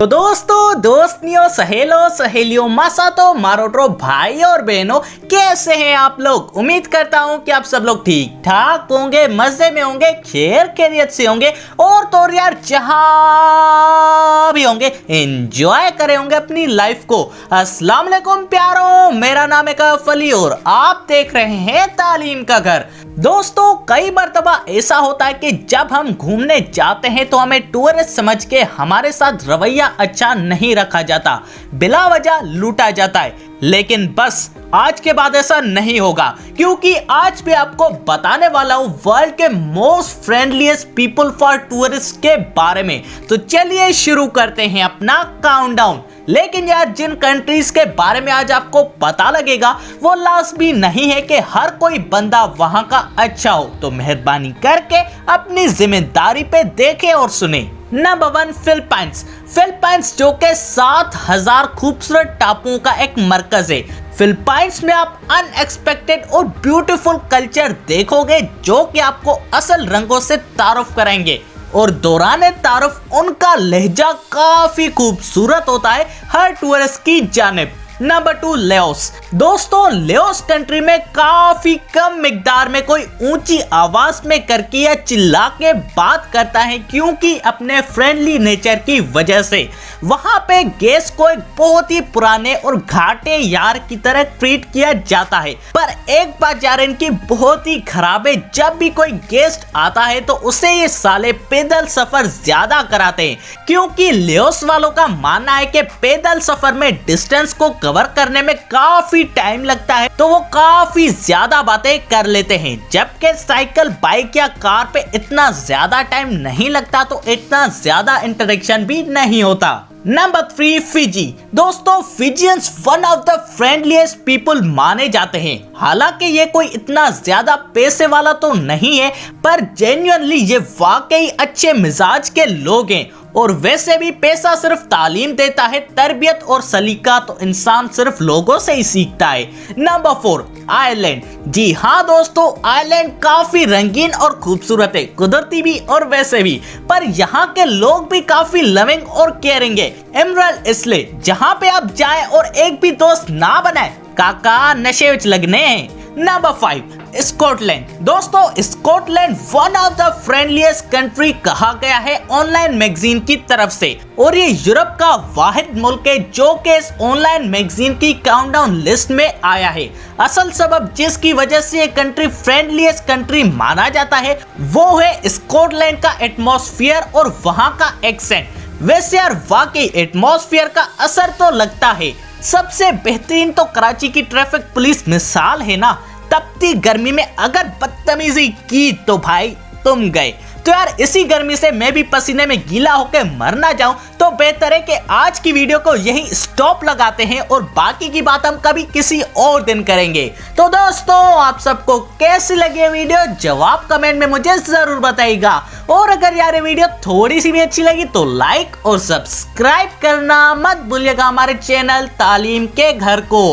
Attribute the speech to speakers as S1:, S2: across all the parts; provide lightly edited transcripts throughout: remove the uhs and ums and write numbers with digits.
S1: तो दोस्तों, दोस्तियों, सहेलियों, मासातो, मारोटो, भाई और बहनों, कैसे हैं आप लोग। उम्मीद करता हूं कि आप सब लोग ठीक ठाक होंगे, मजे में होंगे, खैर खैरियत से होंगे और तो यार जहां भी होंगे एंजॉय करे होंगे अपनी लाइफ को। अस्सलाम वालेकुम प्यारों, मेरा नाम है कैफ अली और आप देख रहे हैं तालीम का घर। दोस्तों, कई मर्तबा ऐसा होता है कि जब हम घूमने जाते हैं तो हमें टूरिस्ट समझ के हमारे साथ रवैया अच्छा नहीं रखा जाता, बिला वजह लूटा जाता है। लेकिन बस आज के बाद ऐसा नहीं होगा, क्योंकि आज भी आपको बताने वाला हूँ वर्ल्ड के मोस्ट फ्रेंडलीएस्ट पीपल फॉर टूरिस्ट के बारे में। तो चलिए शुरू करते हैं अपना काउंटडाउन। लेकिन यार, जिन कंट्रीज के बारे में आज आपको पता लगेगा वो लाजमी नहीं है कि हर कोई बंदा वहां का अच्छा हो, तो मेहरबानी करके अपनी जिम्मेदारी पे देखें और सुने। नंबर 1, फिलीपींस जो के 7000 खूबसूरत टापुओं का एक मरकज है। फिलीपींस में आप अनएक्सपेक्टेड और ब्यूटीफुल कल्चर देखोगे जो कि आपको असल रंगों से तारुफ कराएंगे और दौरान तारुफ उनका लहजा काफी खूबसूरत होता है हर टूरिस्ट की जानिब। Number 2, Laos. दोस्तों, लेओस कंट्री में काफी कम मिकदार में कोई ऊंची आवाज में करके या चिल्ला के बात करता है, क्योंकि अपने फ्रेंडली नेचर की वजह से वहां पे गेस्ट को एक बहुत ही पुराने और घाटे यार की तरह ट्रीट किया जाता है। पर एक बात यार इनकी बहुत ही खराब है, जब भी कोई गेस्ट आता है तो उसे ये साले पैदल सफर ज्यादा कराते हैं, क्योंकि लेओस वालों का मानना है कि पैदल सफर में डिस्टेंस को कवर करने में काफी टाइम लगता है, तो वो काफी ज्यादा बातें कर लेते हैं, जबकि साइकिल, बाइक या कार पे इतना ज्यादा टाइम नहीं लगता, तो इतना ज्यादा इंटरेक्शन भी नहीं होता। Number 3, Fiji. दोस्तों, फिजियंस वन ऑफ द फ्रेंडलीएस्ट पीपल माने जाते हैं। हालांकि ये कोई इतना ज्यादा पैसे वाला तो नहीं है, पर जेन्युइनली ये वाकई अच्छे मिजाज के लोग हैं। और वैसे भी पैसा सिर्फ तालीम देता है, तरबियत और सलीका तो इंसान सिर्फ लोगों से ही सीखता है। Number 4, Ireland. जी हाँ दोस्तों, आयरलैंड काफी रंगीन और खूबसूरत है, कुदरती भी और वैसे भी, पर यहाँ के लोग भी काफी लविंग और केयरिंग है। एमराल्ड इसले, जहाँ पे आप जाएं और एक भी दोस्त ना बनाए, काका नशे विच लगने हैं। Number 5, Scotland. दोस्तों, Scotland one of the friendliest country कहा गया है ऑनलाइन मैगजीन की तरफ से, और ये यूरोप का वाहिद मुल्क है जो कि इस ऑनलाइन मैगजीन की काउंटडाउन लिस्ट में आया है। असल सबब जिसकी वजह से ये कंट्री फ्रेंडलीएस्ट कंट्री माना जाता है वो है स्कॉटलैंड का एटमॉस्फेयर और वहाँ का एक्सेंट। वैसे यार वाकई एटमॉस्फेयर का असर तो लगता है। सबसे बेहतरीन तो कराची की ट्रैफिक पुलिस मिसाल है ना। तपती गर्मी में अगर बदतमीजी की तो भाई तुम गए। तो यार इसी गर्मी से मैं भी पसीने में गीला होकर मर ना जाऊं, तो बेहतर है कि आज की वीडियो को यही स्टॉप लगाते हैं और बाकी की बात हम कभी किसी और दिन करेंगे। तो दोस्तों, आप सबको कैसी लगी ये वीडियो जवाब कमेंट में मुझे जरूर बताइएगा, और अगर यार ये वीडियो थोड़ी सी भी अच्छी लगी तो लाइक और सब्सक्राइब करना मत भूलिएगा हमारे चैनल तालीम के घर को।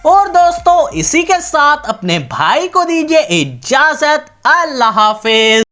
S1: और दोस्तों, इसी के साथ अपने भाई को दीजिए इजाजत। अल्लाह हाफिज।